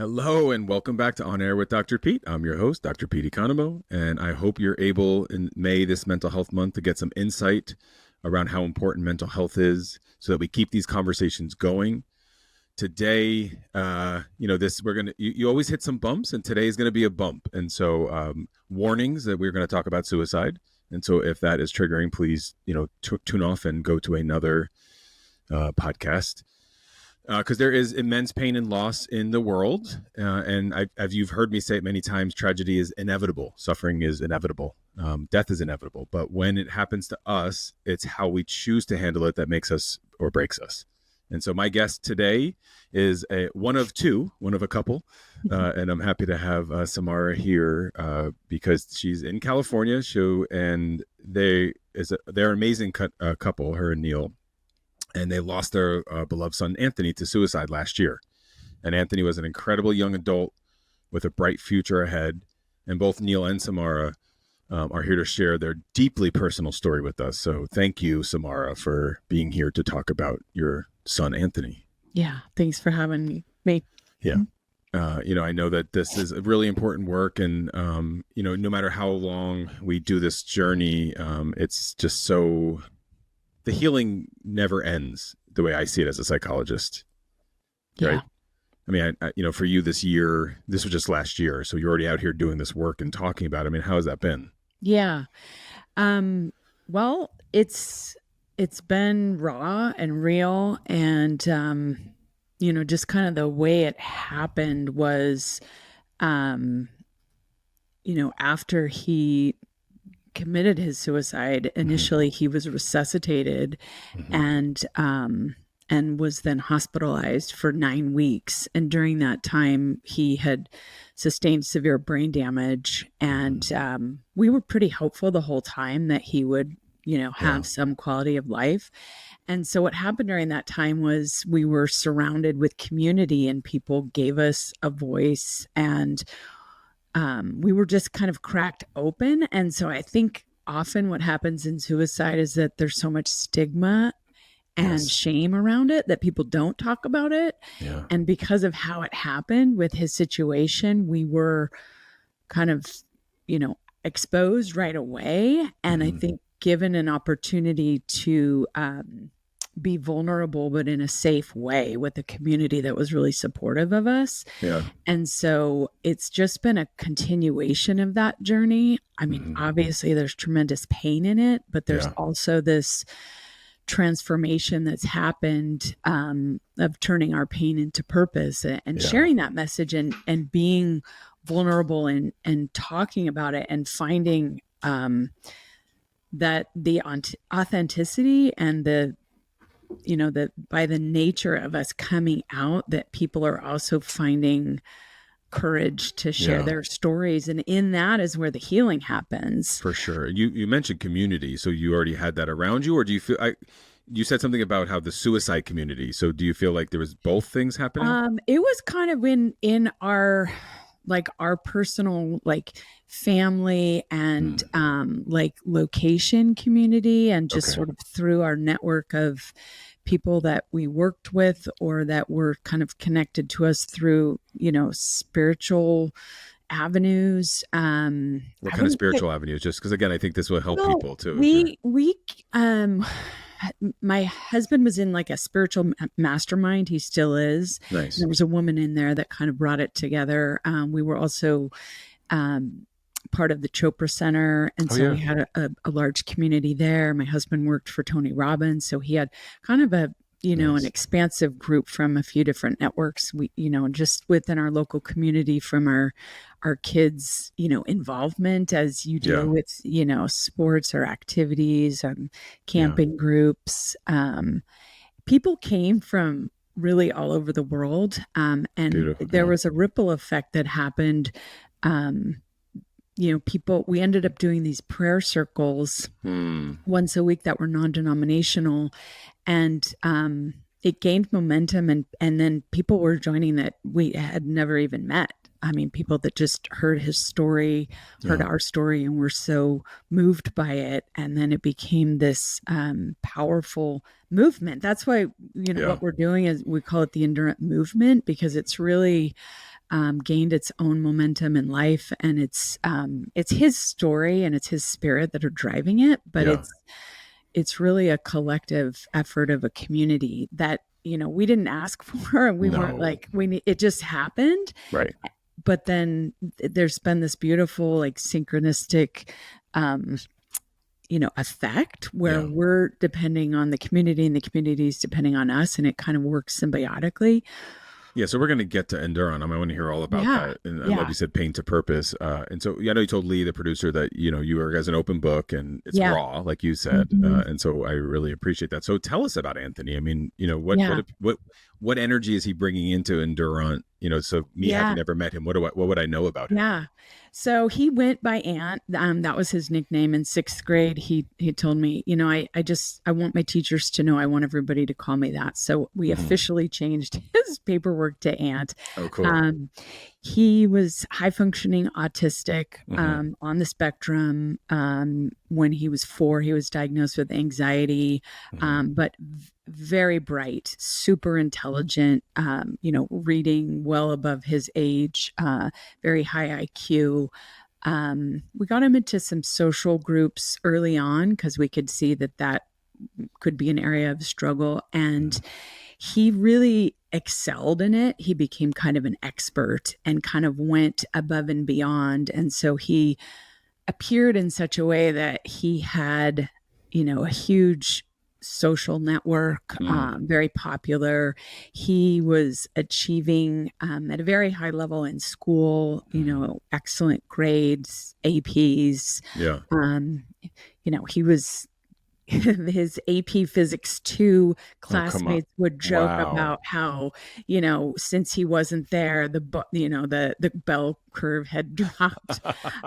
Hello and welcome back to On Air with Dr. Pete. I'm your host, Dr. Pete Economo, and I hope you're able in May, this Mental Health Month, to get some insight around how important mental health is so that we keep these conversations going. Today, you always hit some bumps, and today is going to be a bump. And so warnings that we're going to talk about suicide. And so if that is triggering, please, tune off and go to another podcast. Because there is immense pain and loss in the world. And as you've heard me say it many times, tragedy is inevitable. Suffering is inevitable. Death is inevitable. But when it happens to us, it's how we choose to handle it that makes us or breaks us. And so my guest today is one of a couple. And I'm happy to have Samara here because she's in California. And they're an amazing couple, her and Neal. And they lost their beloved son, Anthony, to suicide last year. And Anthony was an incredible young adult with a bright future ahead. And both Neal and Samara are here to share their deeply personal story with us. So thank you, Samara, for being here to talk about your son, Anthony. Yeah, thanks for having me. Yeah. I know that this is a really important work. And, no matter how long we do this journey, it's just so... the healing never ends, the way I see it as a psychologist. Right? Yeah. I mean, for you this year, this was just last year. So you're already out here doing this work and talking about it. I mean, how has that been? Yeah. Well, it's been raw and real. And, just kind of the way it happened was, after he committed his suicide, initially he was resuscitated and was then hospitalized for 9 weeks. And during that time, he had sustained severe brain damage. And we were pretty hopeful the whole time that he would, have some quality of life. And so what happened during that time was we were surrounded with community and people gave us a voice, and we were just kind of cracked open. And so I think often what happens in suicide is that there's so much stigma and shame around it that people don't talk about it. Yeah. And because of how it happened with his situation, we were kind of, exposed right away. And I think given an opportunity to be vulnerable, but in a safe way, with a community that was really supportive of us. Yeah. And so it's just been a continuation of that journey. I mean, obviously there's tremendous pain in it, but there's also this transformation that's happened of turning our pain into purpose and sharing that message and being vulnerable and talking about it and finding that the authenticity and that by the nature of us coming out, that people are also finding courage to share their stories. And in that is where the healing happens. For sure. You mentioned community. So you already had that around you, or do you feel, you said something about how the suicide community. So do you feel like there was both things happening? It was kind of in our personal, family and location community, and just sort of through our network of people that we worked with or that were kind of connected to us through, spiritual avenues. What kind of spiritual avenues? Just because, again, I think this will help people too. My husband was in a spiritual mastermind. He still is. Nice. There was a woman in there that kind of brought it together. We were also part of the Chopra Center. And so we had a large community there. My husband worked for Tony Robbins. So he had kind of an expansive group from a few different networks, just within our local community, from our kids, involvement as you deal with, sports or activities, camping groups. People came from really all over the world. And there was a ripple effect that happened. We ended up doing these prayer circles once a week that were non-denominational, and it gained momentum, and then people were joining that we had never even met. I mean, people that just heard his story, heard our story, and were so moved by it. And then it became this powerful movement. That's why, what we're doing is we call it the EndurANT Movement, because it's really gained its own momentum in life, and it's his story and it's his spirit that are driving it, but it's really a collective effort of a community that, we didn't ask for. We weren't like, it just happened. Right. But then there's been this beautiful, like, synchronistic, effect where we're depending on the community and the community's depending on us, and it kind of works symbiotically. Yeah, so we're going to get to EndurANT. I want to hear all about that. And I love you said pain to purpose. And so, I know you told Lee, the producer, that, you were as an open book and it's raw, like you said. And so I really appreciate that. So tell us about Anthony. I mean, what energy is he bringing into EndurANT? So me having never met him, what would I know about him? Yeah. So he went by Ant. That was his nickname in 6th grade. He told me, I want my teachers to know, I want everybody to call me that. So we officially changed his paperwork to Ant. Oh, cool. He was high functioning autistic, on the spectrum. When he was 4, he was diagnosed with anxiety, but very bright, super intelligent, reading well above his age, very high IQ. We got him into some social groups early on because we could see that could be an area of struggle. And he really excelled in it. He became kind of an expert and kind of went above and beyond. And so he appeared in such a way that he had, a huge social network, very popular. He was achieving at a very high level in school, excellent grades, APs. Yeah. He was his AP Physics 2 classmates would joke about how, since he wasn't there, the bell curve had dropped.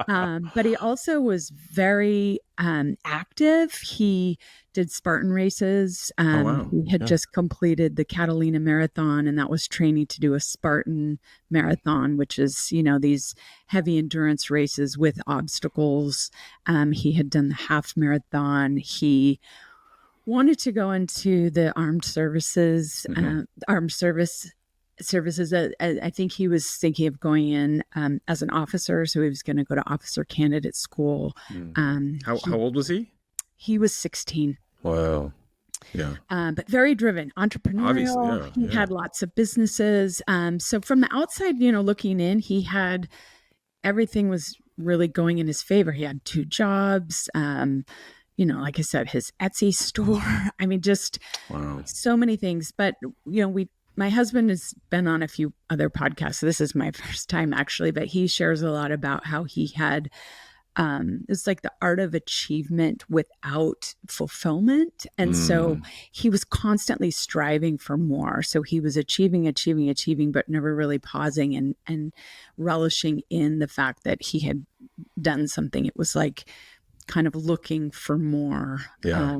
But he also was very active. He did Spartan races. He had just completed the Catalina Marathon, and that was training to do a Spartan marathon, which is, these heavy endurance races with obstacles. He had done the half marathon. He wanted to go into the armed services, services. I think he was thinking of going in as an officer, so he was going to go to officer candidate school. How old was he? He was 16. Wow. Yeah. But very driven, entrepreneurial. Obviously, he had lots of businesses. So from the outside, looking in, everything was really going in his favor. He had 2 jobs. Like I said, his Etsy store. I mean, just so many things. But, my husband has been on a few other podcasts. So this is my first time actually, but he shares a lot about how he had, it's like the art of achievement without fulfillment. And so he was constantly striving for more. So he was achieving, but never really pausing and relishing in the fact that he had done something. It was like kind of looking for more. Yeah.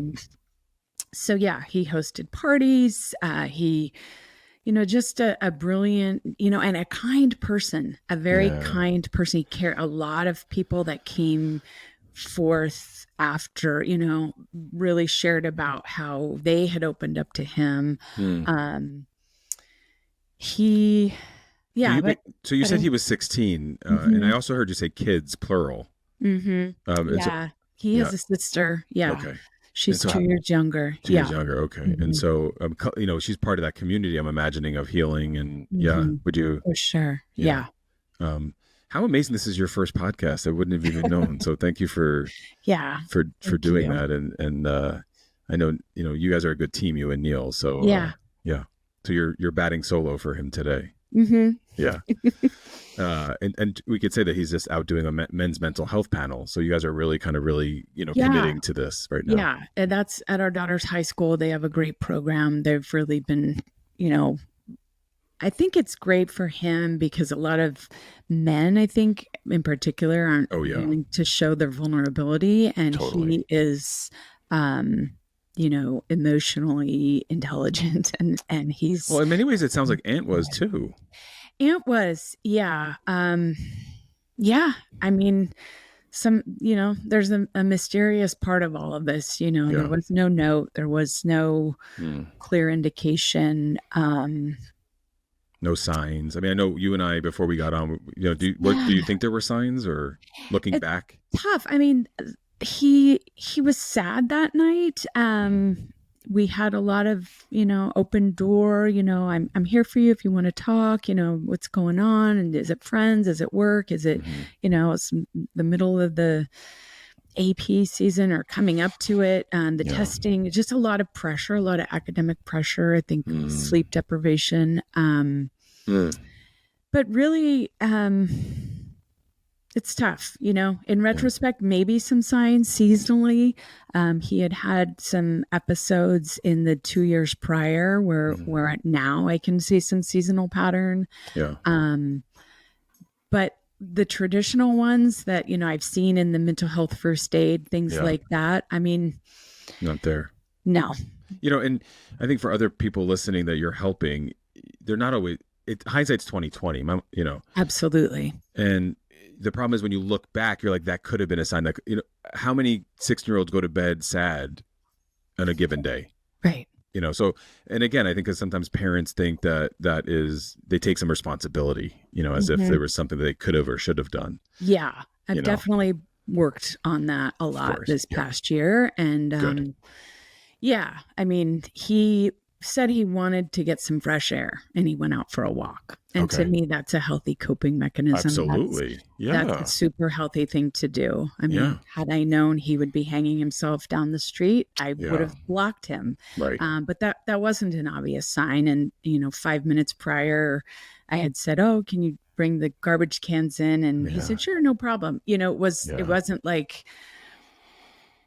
He hosted parties. He, just a brilliant, and a kind person, a very kind person. He cared a lot of people that came forth after, really shared about how they had opened up to him. So you said he was 16, and I also heard you say kids, plural. He has a sister. Yeah. Okay. She's 2 years younger. 2 years younger. Okay. And so, she's part of that community, I'm imagining, of healing. And would you? For sure. Yeah. How amazing. This is your first podcast. I wouldn't have even known. So thank you for doing that. And I know, you guys are a good team, you and Neal. So, So you're batting solo for him today. Yeah. And we could say that he's just out doing a men's mental health panel. So you guys are really committing to this right now. Yeah. And that's at our daughter's high school. They have a great program. They've really been, I think it's great for him because a lot of men, I think in particular, aren't willing to show their vulnerability. And he is, emotionally intelligent and he's... Well, in many ways, it sounds like Ant was too. Ant was, yeah. I mean, there's a mysterious part of all of this, there was no note, there was no clear indication. No signs. I mean, I know you and I, before we got on, do you Yeah, think there were signs, or looking it's back? tough. I mean, he was sad that night. Mhm. We had a lot of, open door, I'm here for you if you want to talk, what's going on, and is it friends, is it work, is it, Mhm. it's the middle of the AP season or coming up to it, and the Yeah. testing, just a lot of pressure, a lot of academic pressure, I think Mm. sleep deprivation. Mm. But really, it's tough, in Yeah. retrospect, maybe some signs seasonally. He had some episodes in the 2 years prior Mhm. where now I can see some seasonal pattern. Yeah. Um, but the traditional ones that, I've seen in the mental health first aid, things Yeah. like that, I mean, Not there. no, And I think for other people listening that you're helping, they're not always. Hindsight's 2020. absolutely. And the problem is when you look back, you're like, that could have been a sign. That how many 16-year-olds go to bed sad on a given day? Right. So, and again, I think that sometimes parents think that is, they take some responsibility, as if Hmm. there was something that they could have or should have done. Yeah, you I've know definitely worked on that a of lot course. this Yeah. past year. And Good. yeah, I mean, he said he wanted to get some fresh air and he went out for a walk. And to Okay. me, that's a healthy coping mechanism. Absolutely. That's a Yeah. super healthy thing to do. I Yeah. mean, had I known he would be hanging himself down the street, I would Yeah. have blocked him. Right. But that wasn't an obvious sign. And 5 minutes prior, I had said, "Oh, can you bring the garbage cans in?" And he Yeah. said, "Sure, no problem." It Yeah. wasn't like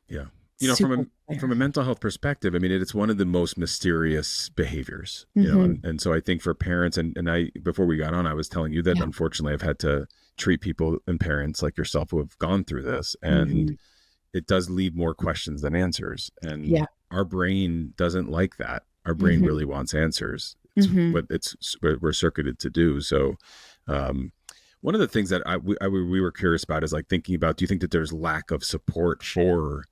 Yeah. From super a clear. mental health perspective, I mean, it's one of the most mysterious behaviors, Hmm. and so I think for parents, and I, before we got on, I was telling you that Yeah. unfortunately I've had to treat people and parents like yourself who have gone through this, and Hmm. it does leave more questions than answers. And Yeah. our brain doesn't like that. Our brain Hmm. really wants answers. It's Hmm. what we're circuited to do. So, um, one of the things that we were curious about is like thinking about, do you think that there's lack of support for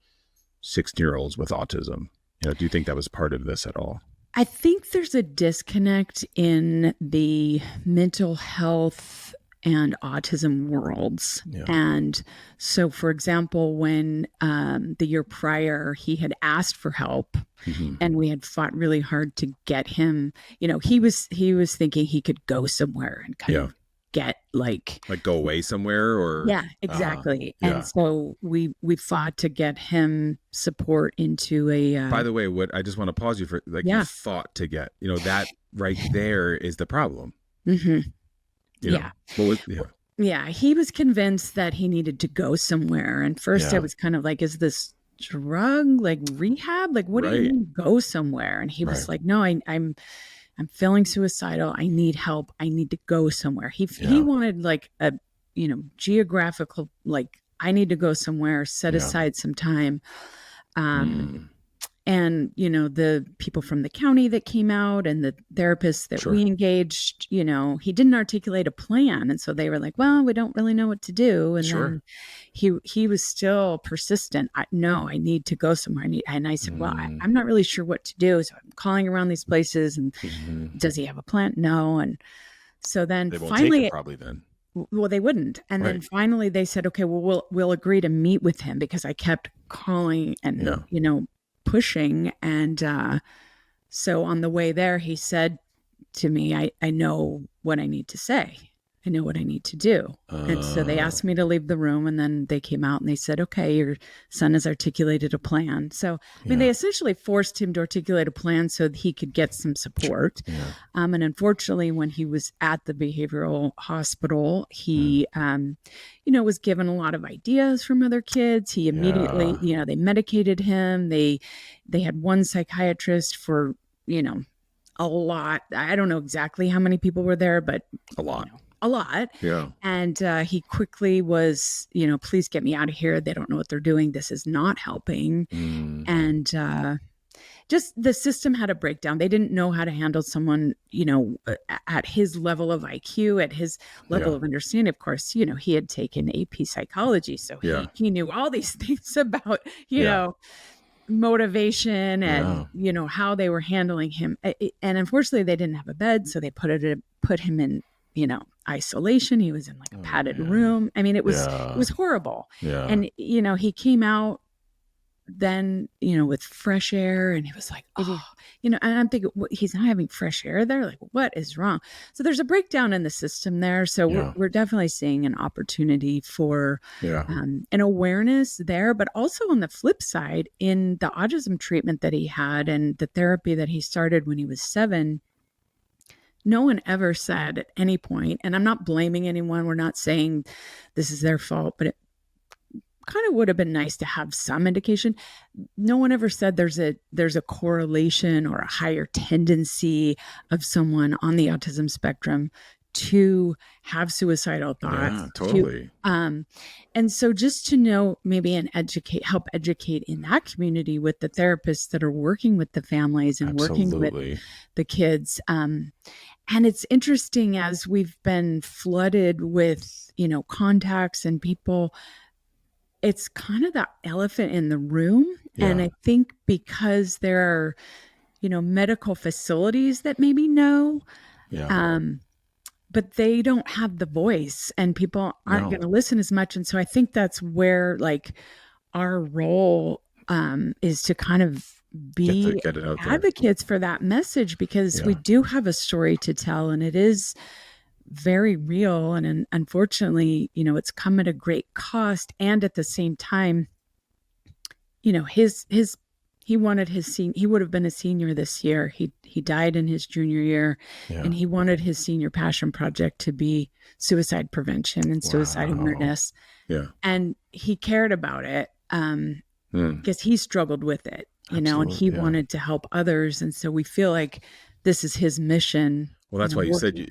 16-year-olds with autism? Do you think that was part of this at all? I think there's a disconnect in the mental health and autism worlds. Yeah. And so, for example, when the year prior he had asked for help, Mm-hmm. and we had fought really hard to get him, he was thinking he could go somewhere and kind Yeah. of get like, Like go away somewhere, or yeah, exactly. And yeah. so we fought to get him support into a By the way, what I just want to pause you for, like, you yeah. fought to get, that right there is the problem. Hmm. You Yeah. know, what was, yeah, Yeah, he was convinced that he needed to go somewhere. And first I yeah, was kind of like, is this drug like rehab? Like, what do you right, mean go somewhere? And he right, was like, no, I'm feeling suicidal. I need help. I need to go somewhere. He yeah, wanted like a, geographical, like I need to go somewhere, set yeah, aside some time. Um, mm, and the people from the county that came out and the therapists that we sure, engaged, he didn't articulate a plan, and so they were like, well, we don't really know what to do. And sure, then he was still persistent. No, I need to go somewhere. And I said, well, mm, I'm not really sure what to do, so I'm calling around these places. And hmm. does he have a plan? No. And so then They won't take it finally, probably then, well, they wouldn't. And then right? finally they said, okay, well, we'll agree to meet with him, because I kept calling and, Yeah, pushing. And so on the way there, he said to me, I know what I need to say. I know what I need to do. And so they uh, asked me to leave the room, and then they came out and they said, okay, your son has articulated a plan. So, I mean, yeah, they essentially forced him to articulate a plan so that he could get some support. yeah, And unfortunately, when he was at the behavioral hospital, mm, he, was given a lot of ideas from other kids. He immediately, yeah, they medicated him. They had one psychiatrist for, you know, a lot. I don't know exactly how many people were there, but a lot, a lot. yeah, And he quickly was, please get me out of here. They don't know what they're doing. This is not helping. mm, And just the system had a breakdown. They didn't know how to handle someone, at his level of IQ, at his level yeah, of understanding. Of course, he had taken AP psychology. So yeah, he knew all these things about, yeah, motivation and yeah, how they were handling him. And unfortunately they didn't have a bed, so they put him in, isolation. He was in like a padded room. I mean, it was horrible. Yeah. And, he came out then, with fresh air, and he was like, and I'm thinking, he's not having fresh air there. Like, what is wrong? So there's a breakdown in the system there. So we're definitely seeing an opportunity for an awareness there, but also on the flip side, in the autism treatment that he had and the therapy that he started when he was 7, no one ever said at any point, and I'm not blaming anyone, we're not saying this is their fault, but it kind of would have been nice to have some indication. No one ever said there's a correlation or a higher tendency of someone on the autism spectrum to have suicidal thoughts. Yeah, totally. And so just to know, maybe, and help educate in that community with the therapists that are working with the families and working with the kids. And it's interesting, as we've been flooded with, contacts and people, it's kind of that elephant in the room. Yeah. And I think because there are, medical facilities that maybe know, but they don't have the voice, and people aren't going to listen as much. And so I think that's where like our role is to kind of be advocates for that message, because we do have a story to tell, and it is very real. And unfortunately, it's come at a great cost. And at the same time, he wanted he would have been a senior this year. He died in his junior year, and he wanted his senior passion project to be suicide prevention and suicide awareness. Yeah. And he cared about it because he struggled with it, and he wanted to help others. And so we feel like this is his mission. Well, that's why you said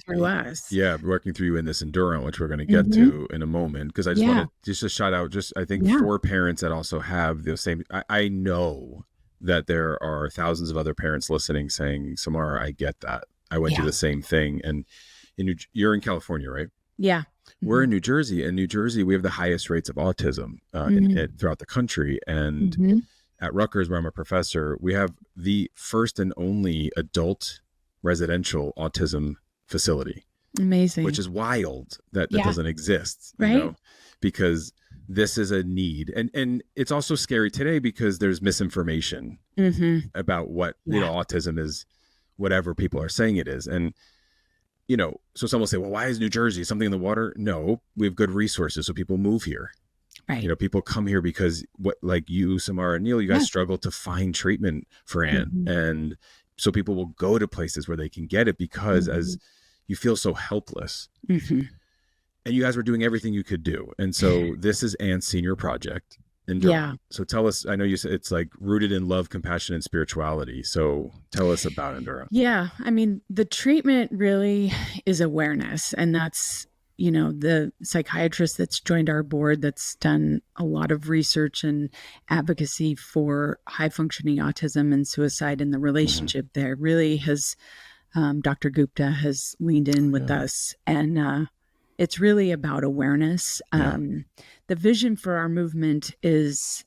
working through you in this EndurANT, which we're going to get to in a moment, because I just wanted just to shout out, I think, for parents that also have the same. I know that there are thousands of other parents listening saying, Samara, I get that. I went through the same thing. And you're in California, right? Yeah. We're in New Jersey. In New Jersey, we have the highest rates of autism throughout the country. And at Rutgers, where I'm a professor, we have the first and only adult residential autism facility. Amazing. Which is wild that doesn't exist, right? Because this is a need. And it's also scary today because there's misinformation about what autism is, whatever people are saying it is. And so some will say, well, why is New Jersey something in the water? No, we have good resources, so people move here. Right. People come here because like you, Samara and Neal, you guys struggle to find treatment for ANT. And so people will go to places where they can get it because as you feel so helpless, and you guys were doing everything you could do. And so this is ANT's senior project. So tell us, I know you said it's like rooted in love, compassion, and spirituality. So tell us about EndurANT. Yeah. I mean, the treatment really is awareness. And that's, the psychiatrist that's joined our board that's done a lot of research and advocacy for high functioning autism and suicide, and the relationship there really has, Dr. Gupta has leaned in with us, and it's really about awareness. The vision for our movement is,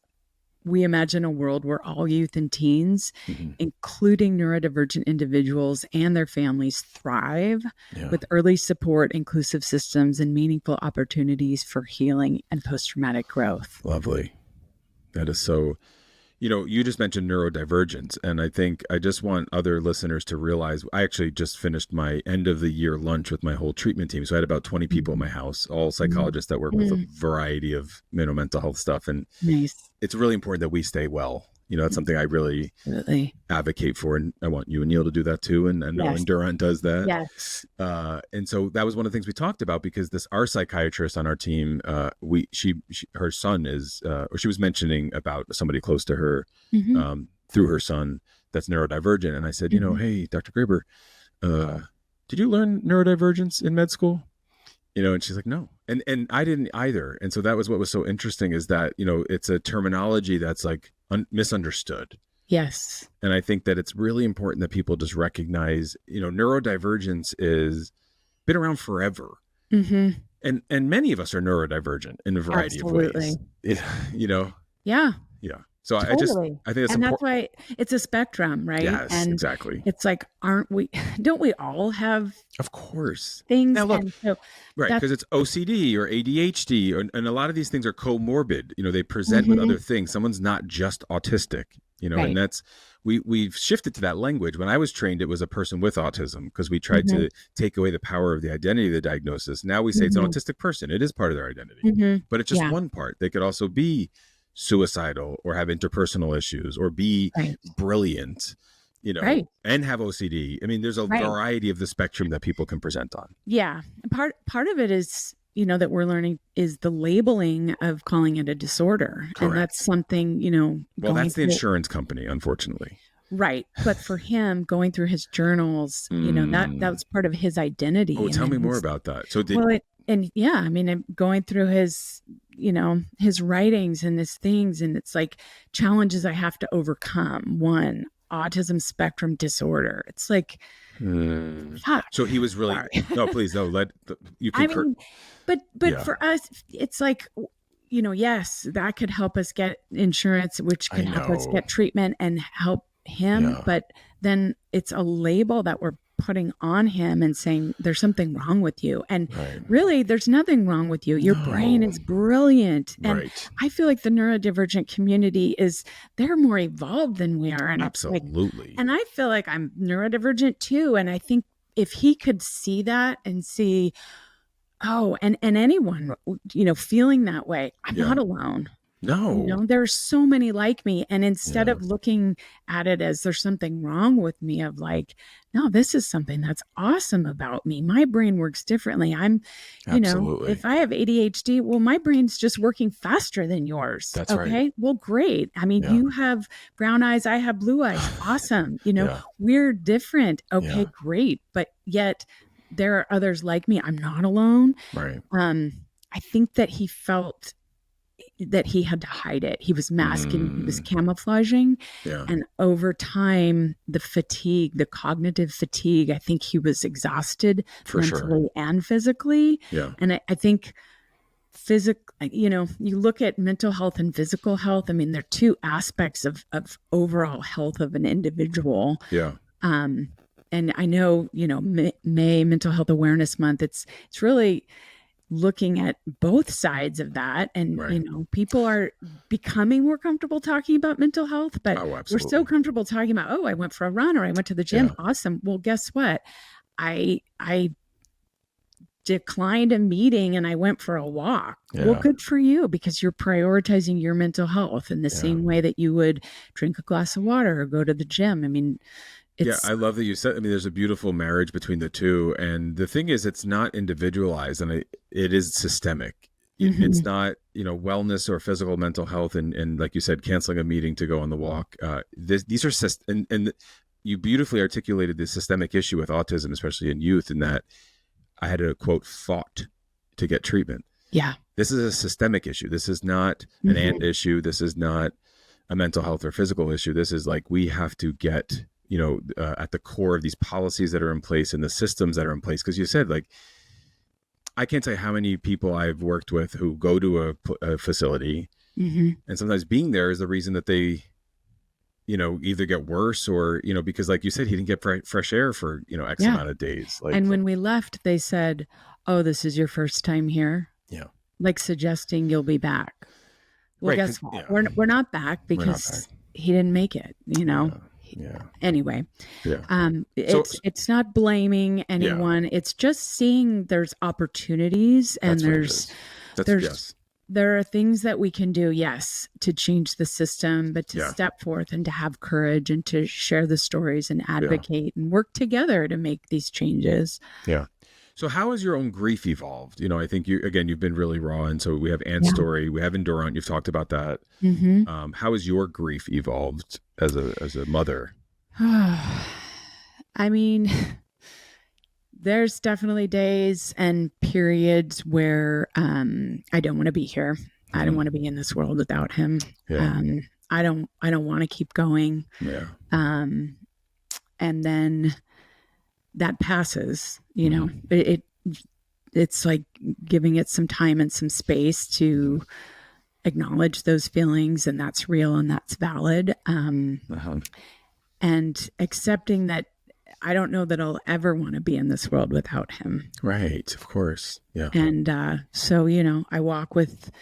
we imagine a world where all youth and teens, including neurodivergent individuals and their families, thrive with early support, inclusive systems, and meaningful opportunities for healing and post-traumatic growth. Lovely. That is so, you just mentioned neurodivergence. And I think I just want other listeners to realize, I actually just finished my end of the year lunch with my whole treatment team. So I had about 20 people in my house, all psychologists that work with a variety of mental health stuff. And it's really important that we stay well. That's something I really advocate for. And I want you and Neal to do that too. And I know EndurANT does that. Yes. And so that was one of the things we talked about, because our psychiatrist on our team, her son is, or she was mentioning about somebody close to her through her son that's neurodivergent. And I said, hey, Dr. Graber, did you learn neurodivergence in med school? And she's like, no. And I didn't either. And so that was what was so interesting, is that, it's a terminology that's like misunderstood. Yes. And I think that it's really important that people just recognize, neurodivergence is been around forever. And many of us are neurodivergent in a variety of ways. Yeah. Yeah. So Totally. I think it's And that's important. why it's a spectrum, right? Yes, And exactly. it's like, don't we all have Of course. things? Now look, And so right, that's, because it's OCD or ADHD, and a lot of these things are comorbid. They present with mhm, other things. Someone's not just autistic, and right. that's we've shifted to that language. When I was trained, it was a person with autism because we tried Hmm. to take away the power of the identity of the diagnosis. Now we say it's an Hmm. autistic person. It is part of their identity, Hmm. but it's just Yeah. one part. They could also be suicidal or have interpersonal issues or be Right. brilliant, Right. and have OCD. I mean, there's a Right. variety of the spectrum that people can present on. Yeah. Part of it is, that we're learning is the labeling of calling it a disorder. And that's Correct. something, Well, going that's the through. insurance company, unfortunately. Right. But for him, going through his journals, that Mm. was part of his Oh, identity. And tell then me more about that. So did well, and yeah, I mean, I'm going through his writings and his things, and it's like challenges I have to overcome. One, autism spectrum disorder. It's like, fuck. so he was really Sorry. no, please no. You I concur. mean, but Yeah, for us, it's like, yes, that could help us get insurance, which I could help us know. get treatment and help him. Yeah, But then it's a label that we're putting on him and saying there's something wrong with you. And right. really, there's nothing wrong with you. Your brain No, is brilliant. And right. I feel like the neurodivergent community they're more evolved than we are. And it's like, Absolutely. and I feel like I'm neurodivergent too. And I think if he could see that and see, oh, and anyone, feeling that way, I'm Yeah. not alone. No. There's so many like me. And instead Yeah. of looking at it as there's something wrong with me, of like, no, this is something that's awesome about me. My brain works differently. Absolutely. If I have ADHD, well, my brain's just working faster than yours. That's right. Okay. Well, great. I mean, Yeah. you have brown eyes, I have blue eyes. Awesome. Yeah. We're different. Okay, Yeah. great. But yet there are others like me. I'm not alone. Right. I think that he felt that he had to hide it. He was masking, he was camouflaging. Yeah. And over time, the cognitive fatigue, I think he was exhausted For sure. mentally and physically. Yeah. And I think you look at mental health and physical health. I mean, they're two aspects of overall health of an individual. Yeah. And I know, May Mental Health Awareness Month, it's really looking at both sides of that. And, Right. people are becoming more comfortable talking about mental health, but Oh, we're absolutely. so comfortable talking about, oh, I went for a run or I went to the gym. Yeah. Awesome. Well, guess what? I declined a meeting and I went for a walk. Yeah. Well, good for you, because you're prioritizing your mental health in the Yeah. same way that you would drink a glass of water or go to the gym. I mean, I love that you said. I mean, there's a beautiful marriage between the two, and the thing is, it's not individualized, and it is systemic. It's not, wellness or physical mental health, and like you said, canceling a meeting to go on the walk. These are and you beautifully articulated the systemic issue with autism, especially in youth, in that I had to quote fought to get treatment. Yeah, this is a systemic issue. This is not an ant issue. This is not a mental health or physical issue. This is like, we have to get at the core of these policies that are in place and the systems that are in place. Because you said, like, I can't tell you how many people I've worked with who go to a facility, and sometimes being there is the reason that they, either get worse or, because like you said, he didn't get fresh air for, X amount of days. Like, and when we left, they said, oh, this is your first time here. Yeah. Like suggesting you'll be back. Well, right, guess what? yeah. We're not back because he didn't make it, Yeah. Anyway, Yeah. It's not blaming anyone. Yeah. It's just seeing there's opportunities, and there are things that we can do, yes, to change the system, but to step forth and to have courage and to share the stories and advocate and work together to make these changes. Yeah. So how has your own grief evolved? I think you've been really raw. And so we have Ant's story, we have EndurANT. You've talked about that. How has your grief evolved as a mother? I mean, there's definitely days and periods where I don't want to be here. I don't want to be in this world without him. Yeah. I don't want to keep going. Yeah. And then that passes, it's like giving it some time and some space to acknowledge those feelings, and that's real and that's valid. And accepting that I don't know that I'll ever want to be in this world without him. Right. Of course. Yeah. And so, I walk with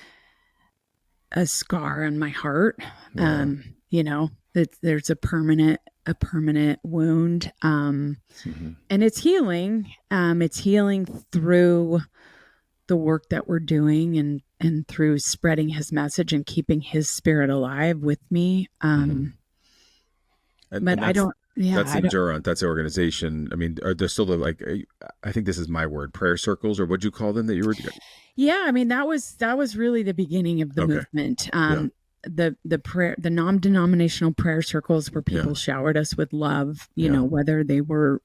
a scar on my heart. Yeah. There's a permanent wound. And it's healing. It's healing through the work that we're doing and through spreading his message and keeping his spirit alive with me. But I don't, that's EndurANT. That's the organization. I mean, are there still I think this is my word, prayer circles, or what'd you call them that you were? Yeah. I mean, that was really the beginning of the movement. The non-denominational prayer circles where people showered us with love, whether they were,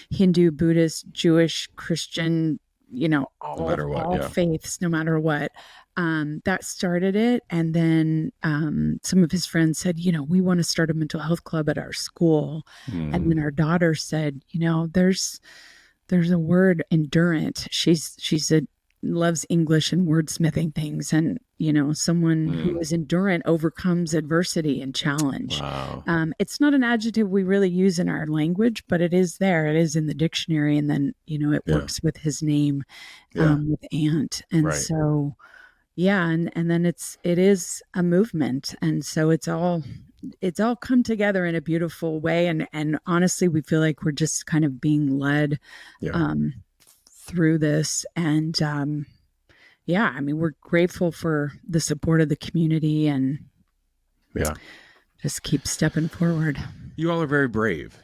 Hindu, Buddhist, Jewish, Christian, all faiths, no matter what. That started it. And then some of his friends said, we want to start a mental health club at our school. And then our daughter said, there's a word, EndurANT. She's loves English and wordsmithing things. And, someone who is endurant overcomes adversity and challenge. Wow. It's not an adjective we really use in our language, but it is there. It is in the dictionary. And then, it works with his name, with Ant. And so, and then it is a movement. And so it's all come together in a beautiful way. And honestly, we feel like we're just kind of being led, through this. And, I mean, we're grateful for the support of the community and just keep stepping forward. You all are very brave.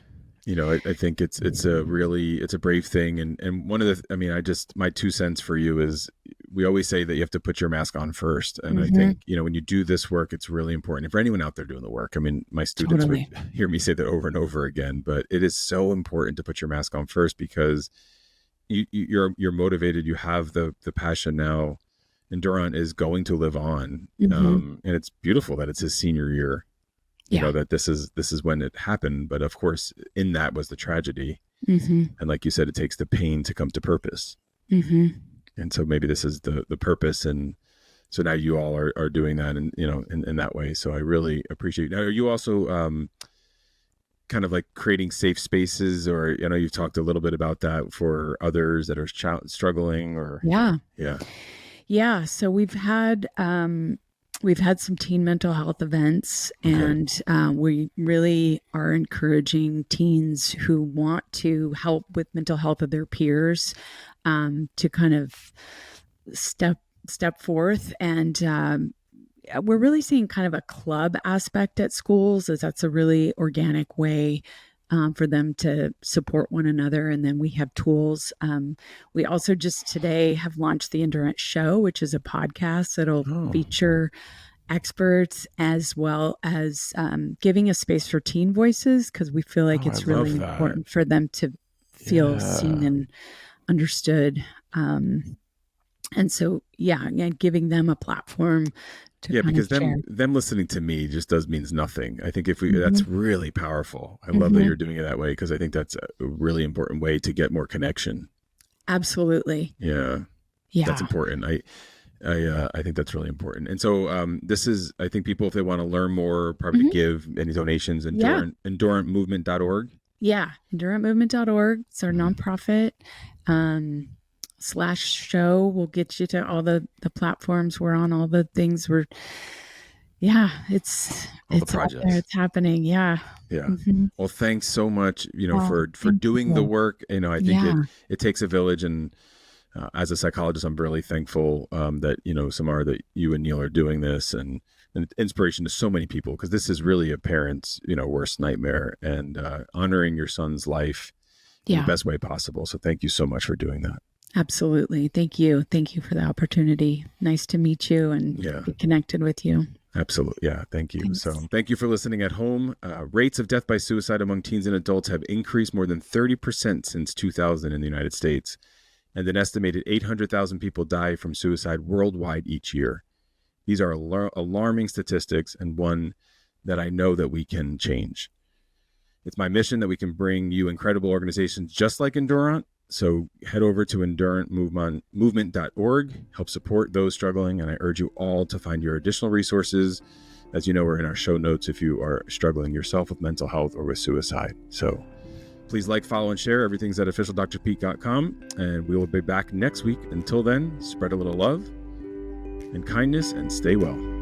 I think it's a brave thing. And one of the, my 2 cents for you is we always say that you have to put your mask on first. And I think, when you do this work, it's really important. And for anyone out there doing the work, I mean, my students would hear me say that over and over again, but it is so important to put your mask on first because you're motivated. You have the passion now. EndurANT is going to live on. And it's beautiful that it's his senior year. That this is when it happened. But of course, in that was the tragedy. And like you said, it takes the pain to come to purpose. And so maybe this is the purpose. And so now you all are doing that and, in that way. So I really appreciate it. Now, are you also kind of like creating safe spaces, or, you've talked a little bit about that for others that are struggling or. Yeah. So we've had some teen mental health events, and we really are encouraging teens who want to help with mental health of their peers to kind of step forth. And we're really seeing kind of a club aspect at schools, as that's a really organic way for them to support one another. And then we have tools. We also just today have launched the EndurANT Show, which is a podcast that'll feature experts as well as giving a space for teen voices, because we feel like it's really important for them to feel seen and understood. And so, and giving them a platform to because them listening to me just means nothing. I think that's really powerful. I love that you're doing it that way, because I think that's a really important way to get more connection. Absolutely. Yeah. That's important. I think that's really important. And so this is, I think people, if they want to learn more, probably to give any donations, EndurANTmovement.org. Yeah. EndurANTmovement.org. It's our nonprofit. /show will get you to all the platforms we're on, all the things we're it's out there, it's happening. Well, thanks so much for doing the work. I think it takes a village, and as a psychologist, I'm really thankful that Samara, that you and Neal are doing this, and inspiration to so many people, because this is really a parent's worst nightmare, and honoring your son's life in the best way possible. So thank you so much for doing that. Absolutely. Thank you. Thank you for the opportunity. Nice to meet you and be connected with you. Absolutely. Yeah. Thank you. Thanks. So thank you for listening at home. Rates of death by suicide among teens and adults have increased more than 30% since 2000 in the United States. And an estimated 800,000 people die from suicide worldwide each year. These are alarming statistics, and one that I know that we can change. It's my mission that we can bring you incredible organizations just like EndurANT So head over to EndurANTmovement.org, help support those struggling, and I urge you all to find your additional resources. As you know, we're in our show notes if you are struggling yourself with mental health or with suicide. So please like, follow, and share. Everything's at officialdrpete.com, and we will be back next week. Until then, spread a little love and kindness and stay well.